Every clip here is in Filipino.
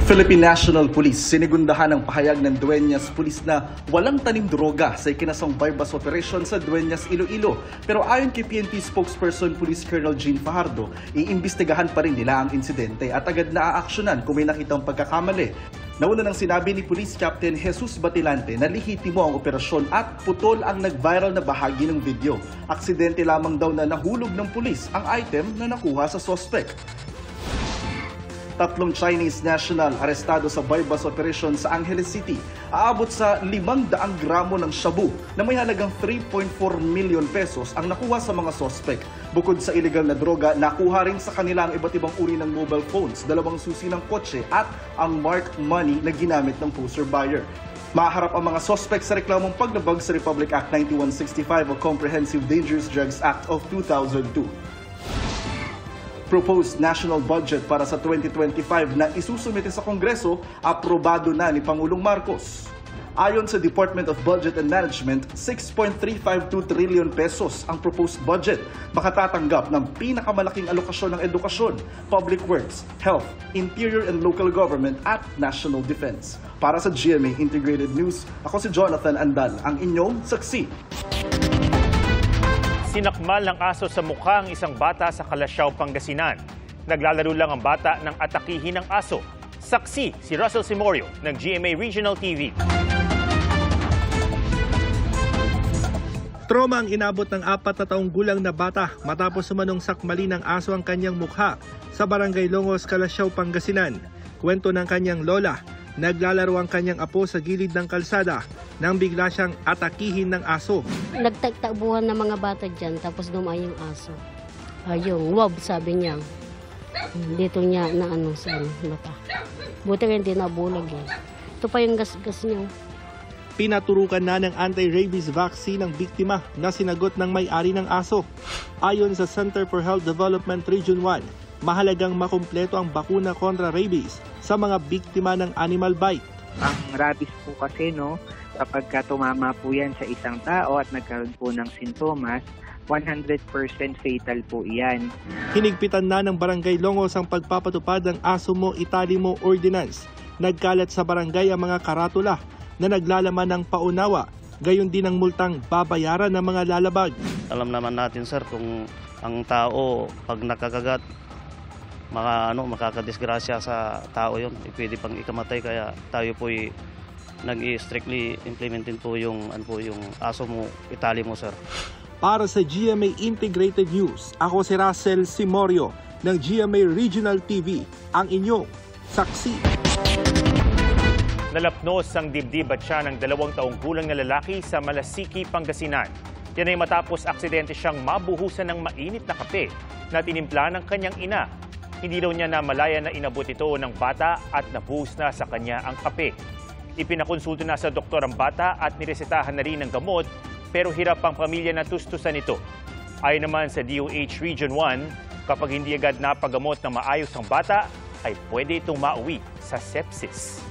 Philippine National Police sinigundahan ang pahayag ng Dueñas Police na walang tanim droga sa ikinasang bypass operation sa Dueñas, Iloilo. Pero ayon kay PNP spokesperson Police Colonel Jean Fajardo, iimbestigahan pa rin nila ang insidente at agad na aaksyonan kung may nakitang pagkakamali. Nauna nang sinabi ni Police Captain Jesus Batilante na lihitimo ang operasyon at putol ang nag-viral na bahagi ng video. Aksidente lamang daw na nahulog ng pulis ang item na nakuha sa suspect. 3 Chinese national arestado sa bypass operation sa Angeles City. Aabot sa 500 gramo ng shabu na may halagang 3.4 million pesos ang nakuha sa mga suspect. Bukod sa illegal na droga, nakuha rin sa kanila ang iba't ibang uri ng mobile phones, 2 susi ng kotse at ang marked money na ginamit ng poster buyer. Maharap ang mga suspect sa reklamong paglabag sa Republic Act 9165 o Comprehensive Dangerous Drugs Act of 2002. Proposed national budget para sa 2025 na isusumite sa Kongreso, aprobado na ni Pangulong Marcos. Ayon sa Department of Budget and Management, 6.352 trillion pesos ang proposed budget. Makatatanggap ng pinakamalaking alokasyon ng edukasyon, public works, health, interior and local government at national defense. Para sa GMA Integrated News, ako si Jonathan Andal, ang inyong saksi. Sinakmal ng aso sa mukha ang isang bata sa Calasiao, Pangasinan. Naglalaro lang ang bata nang atakihin ng aso. Saksi si Russell Simorio ng GMA Regional TV. Trauma ang inabot ng 4 na taong gulang na bata matapos sumanong sakmali ng aso ang kanyang mukha sa Barangay Longos, Calasiao, Pangasinan. Kwento ng kanyang lola, naglalaro ang kanyang apo sa gilid ng kalsada nang bigla siyang atakihin ng aso. Nagtagtabuhan ng mga bata dyan, tapos dumay yung aso. Yung wab, sabi niya. Dito niya na sa mata. Buti rin hindi nabulag eh. Ito pa yung gas-gas niya. Pinaturukan na ng anti-rabies vaccine ang biktima na sinagot ng may-ari ng aso. Ayon sa Center for Health Development Region 1, mahalagang makumpleto ang bakuna kontra rabies sa mga biktima ng animal bite. Ang rabies po kasi, kapag tumama po yan sa isang tao at nagkaroon po ng sintomas, 100% fatal po iyan. Hinigpitan na ng Barangay Longos ang pagpapatupad ng Aso Mo Itali Mo Ordinance. Nagkalat sa barangay ang mga karatula na naglalaman ng paunawa, gayon din ang multang babayaran ng mga lalabag. Alam naman natin sir kung ang tao pag nakakagat, makakadisgrasya sa tao yun, pwede pang ikamatay, kaya tayo po'y nag-strictly implementin po yung Aso Mo Itali Mo sir. Para sa GMA Integrated News, ako si Russell Simorio ng GMA Regional TV, ang inyong saksi. Nalapnos ang dibdib at siya ng 2 taong gulang na lalaki sa Malasiki, Pangasinan. Yan ay matapos aksidente siyang mabuhusan ng mainit na kape na tinimpla ng kanyang ina. Hindi daw niya namalaya na inabot ito ng bata at nabuhos na sa kanya ang kape. Ipinakonsulto na sa doktor ang bata at niresetahan na rin ng gamot, pero hirap ang pamilya na tustusan ito. Ayon naman sa DOH Region 1, kapag hindi agad napagamot na maayos ang bata, ay pwede itong mauwi sa sepsis.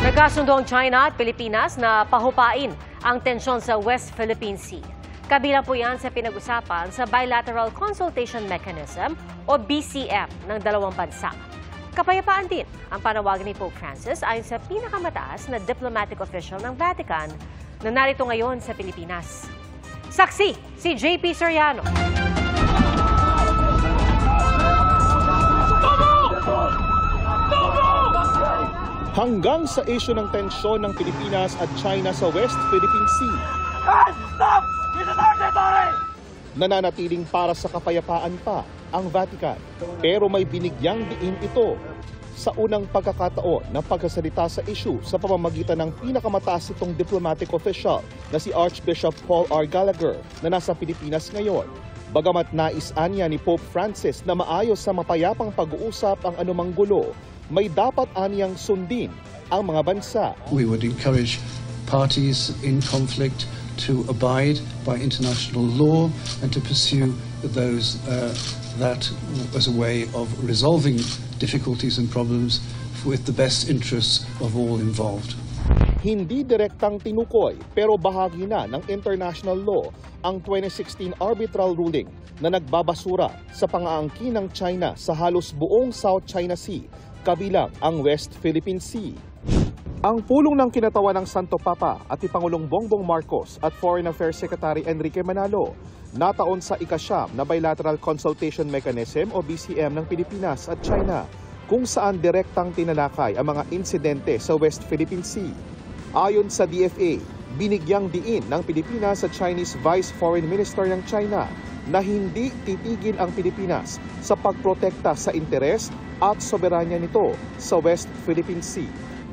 Nagkasundo ang China at Pilipinas na pahupain ang tensyon sa West Philippine Sea. Kabilang po yan sa pinag-usapan sa Bilateral Consultation Mechanism o BCM ng dalawang bansa. Kapayapaan din ang panawagan ni Pope Francis ayon sa pinakamataas na diplomatic official ng Vatican na narito ngayon sa Pilipinas. Saksi si JP Soriano. Hanggang sa issue ng tensyon ng Pilipinas at China sa West Philippine Sea. Stop! This is our territory! Nananatiling para sa kapayapaan pa ang Vatican. Pero may binigyang diin ito sa unang pagkakataon na pagkasalita sa issue sa pamamagitan ng pinakamataas itong diplomatic official na si Archbishop Paul R. Gallagher na nasa Pilipinas ngayon. Bagamat nais-anya ni Pope Francis na maayos sa mapayapang pag-uusap ang anumang gulo, may dapat anyang sundin ang mga bansa. We would encourage parties in conflict to abide by international law and to pursue those that as a way of resolving difficulties and problems with the best interests of all involved. Hindi direktang tinukoy pero bahagi na ng international law ang 2016 arbitral ruling na nagbabasura sa pang-aangkin ng China sa halos buong South China Sea kabilang ang West Philippine Sea. Ang pulong ng kinatawan ng Santo Papa at ni Pangulong Bongbong Marcos at Foreign Affairs Secretary Enrique Manalo nataon sa ika-9 na Bilateral Consultation Mechanism o BCM ng Pilipinas at China, kung saan direktang tinalakay ang mga insidente sa West Philippine Sea. Ayon sa DFA, binigyang diin ng Pilipinas sa Chinese Vice Foreign Minister ng China na hindi titigil ang Pilipinas sa pagprotekta sa interes at soberanya nito sa West Philippine Sea.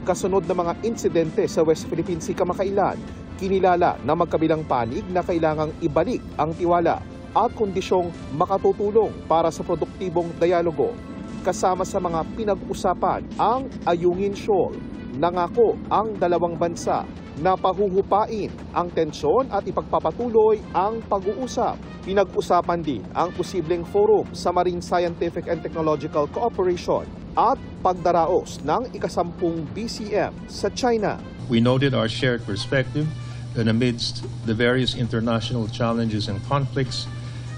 Kasunod ng mga insidente sa West Philippine Sea kamakailan, kinilala na magkabilang panig na kailangang ibalik ang tiwala at kondisyong makatutulong para sa produktibong dialogo. Kasama sa mga pinag-usapan ang Ayungin Shoal. Nangako ang dalawang bansa na pahuhupain ang tensyon at ipagpapatuloy ang pag-uusap. Pinag-usapan din ang posibleng forum sa Marine Scientific and Technological Cooperation at pagdaraos ng ika-10 BCM sa China. We noted our shared perspective that amidst the various international challenges and conflicts,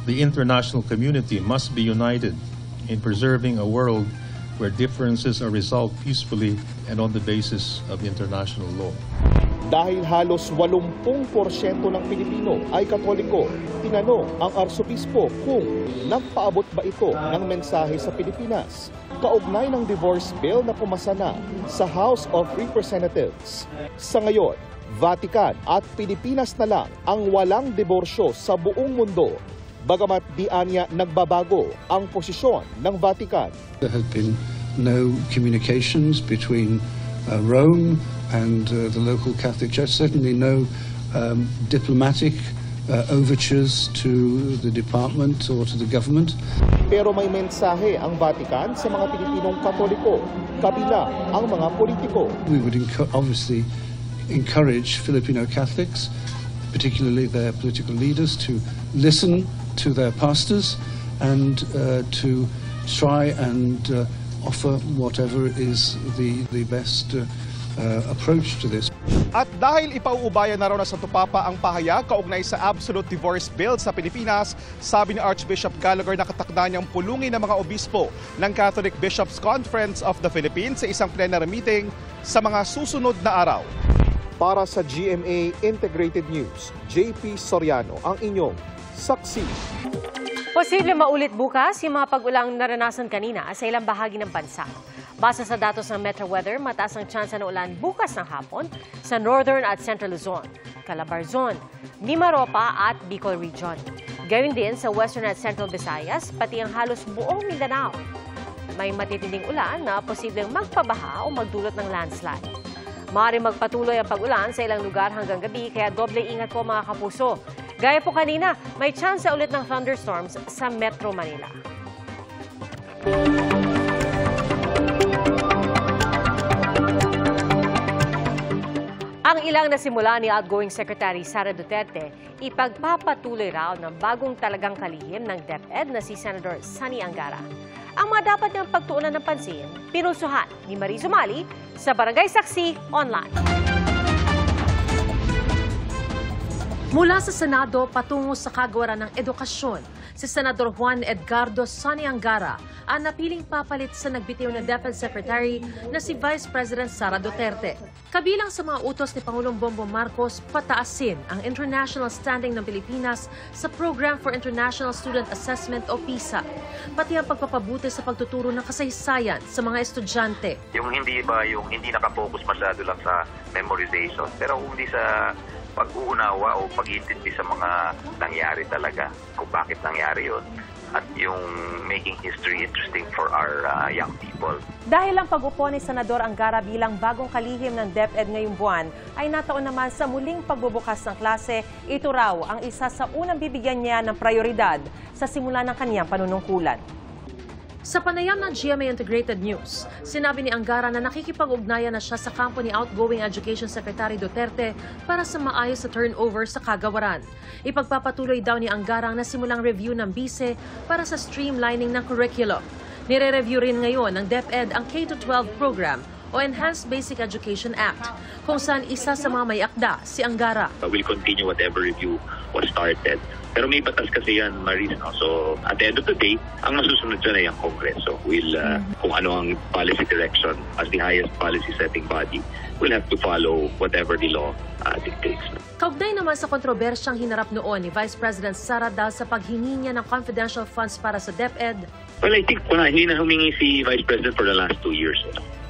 the international community must be united in preserving a world where differences are resolved peacefully and on the basis of international law. Dahil halos 80% ng Pilipino ay Katoliko, tinanong ang Arsobispo kung nagpaabot ba ito ng mensahe sa Pilipinas kaugnay ng divorce bill na pumasa na sa House of Representatives. Sa ngayon, Vatican at Pilipinas na lang ang walang diborsyo sa buong mundo. Bagamat di anya nagbabago ang posisyon ng Vatican. There have been no communications between Rome and the local Catholic Church, certainly no diplomatic overtures to the department or to the government. Pero may mensahe ang Vatican sa mga Pilipinong Katoliko, kabilang ang mga politiko. We would obviously encourage Filipino Catholics, particularly their political leaders, to listen to their pastors and to try and offer whatever is the best approach to this. At dahil ipauubayan na raw na Santo Papa ang pahayag kaugnay sa Absolute Divorce Bill sa Pilipinas, sabi ni Archbishop Gallagher na katakda niyang pulungin ng mga obispo ng Catholic Bishops' Conference of the Philippines sa isang plenary meeting sa mga susunod na araw. Para sa GMA Integrated News, JP Soriano ang inyong saksi. Posible maulit bukas yung mga pag-ulang naranasan kanina sa ilang bahagi ng bansa. Base sa datos ng Metro Weather, mataas ang tsansa ng ulan bukas ng hapon sa Northern at Central Luzon, Calabarzon, Mimaropa at Bicol Region. Gayun din sa Western at Central Visayas, pati ang halos buong Mindanao. May matitinding ulan na posibleng magpabaha o magdulot ng landslide. Maaaring magpatuloy ang pag-ulan sa ilang lugar hanggang gabi, kaya doble ingat po mga kapuso. Gaya po kanina, may tsansa ulit ng thunderstorms sa Metro Manila. Ang ilang nasimula ni outgoing Secretary Sara Duterte, ipagpapatuloy raw ng bagong talagang kalihim ng DepEd na si Senator Sonny Angara. Ang mga dapat niyang pagtuunan ng pansin, pinusuhan ni Marie Zumali sa Barangay Saksi Online. Mula sa Senado patungo sa kagawaran ng edukasyon, si Senador Juan Edgardo Sonny Angara ang napiling papalit sa nagbitiw na DepEd Secretary na si Vice President Sara Duterte. Kabilang sa mga utos ni Pangulong Bongbong Marcos, pataasin ang international standing ng Pilipinas sa Program for International Student Assessment o PISA, pati ang pagpapabuti sa pagtuturo ng kasaysayan sa mga estudyante. Yung hindi nakapokus masyado lang sa memorization, pero hindi sa pag-uunawa o pag-iintindi sa mga nangyari talaga, kung bakit nangyari yun, at yung making history interesting for our young people. Dahil ang pag-upo ni Senador Angara bilang bagong kalihim ng DepEd ngayong buwan ay nataon naman sa muling pagbubukas ng klase, ito raw ang isa sa unang bibigyan niya ng prioridad sa simula ng kanyang panunungkulan. Sa panayam ng GMA Integrated News, sinabi ni Angara na nakikipag-ugnayan na siya sa kampo ni outgoing Education Secretary Duterte para sa maayos na turnover sa kagawaran. Ipagpapatuloy daw ni Angara ang nasimulang review ng BISE para sa streamlining ng curriculum. Nire-review rin ngayon ng DepEd ang K-12 program o Enhanced Basic Education Act, kung saan isa sa mga may akda si Angara. We'll continue whatever review was started Pero may batas kasi yan, Maris. No? So, at the end of the day, ang masusunod dyan ay ang Kongreso. Kung ano ang policy direction as the highest policy setting body, we'll have to follow whatever the law dictates. Kaugnay naman sa kontrobersyang hinarap noon ni Vice President Sara dahil sa paghingi niya ng confidential funds para sa DepEd. Well, I think hindi na humingi si Vice President for the last 2 years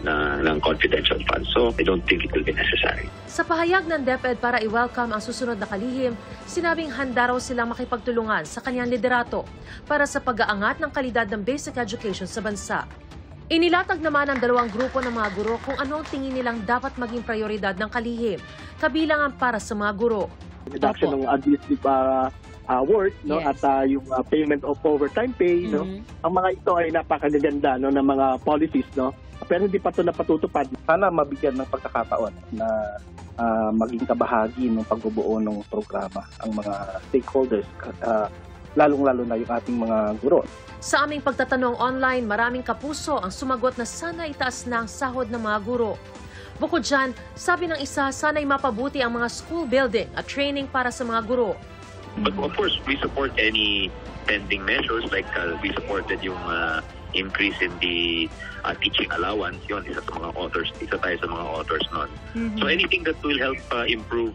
ng confidential funds. So, I don't think it will be necessary. Sa pahayag ng DepEd para i-welcome ang susunod na kalihim, sinabing handa raw silang makipagtulungan sa kanyang liderato para sa pag-aangat ng kalidad ng basic education sa bansa. Inilatag naman ng dalawang grupo ng mga guro kung ano ang tingin nilang dapat maging prioridad ng kalihim, kabilang ang para sa mga guro. Reduction ng administrative work, no, Yes. at yung payment of overtime pay, no. Ang mga ito ay napakaganda, no, ng mga policies, no. Pero hindi pa ito napatutupad. Sana mabigyan ng pagkakataon na maging kabahagi ng pagbubuo ng programa ang mga stakeholders, lalong-lalo na yung ating mga guro. Sa aming pagtatanong online, maraming kapuso ang sumagot na sana itaas na ang sahod ng mga guro. Bukod dyan, sabi ng isa, sana'y mapabuti ang mga school building at training para sa mga guro. But of course, we support any pending measures like we supported yung increase in the teaching allowance. Yun, isa tayo sa mga authors nun. So anything that will help improve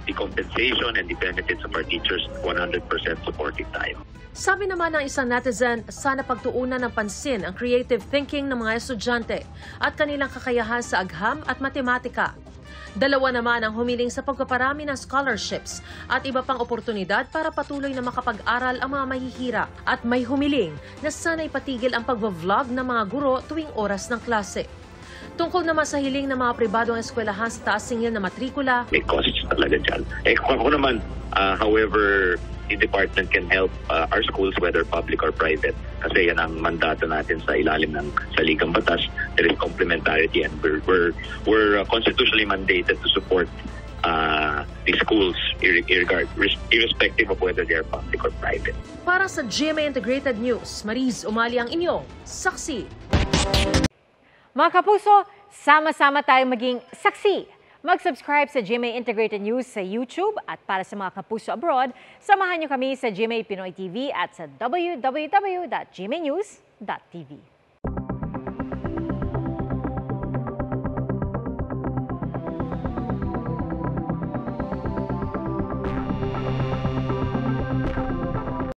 the compensation and the benefits of our teachers, 100% supportive tayo. Sabi naman ng isang netizen, sana pagtuunan ng pansin ang creative thinking ng mga estudyante at kanilang kakayahan sa agham at matematika. Dalawa naman ang humiling sa pagpaparami ng scholarships at iba pang oportunidad para patuloy na makapag-aral ang mga mahihira. At may humiling na sana'y patigil ang pagbablog ng mga guro tuwing oras ng klase. Tungkol naman sa hiling ng mga pribadong eskwelahan sa taas singil na matrikula, may costs talaga dyan. Ako naman, however, the department can help our schools, whether public or private, kasi yan ang mandato natin sa ilalim ng saligang batas. There is complementarity and we're constitutionally mandated to support the schools irrespective of whether they are public or private. para sa GMA Integrated News, Mariz Umali ang inyong saksi. Mga kapuso, sama-sama tayong maging saksi. Mag-subscribe sa GMA Integrated News sa YouTube at para sa mga kapuso abroad, samahan niyo kami sa GMA Pinoy TV at sa www.gmanews.tv.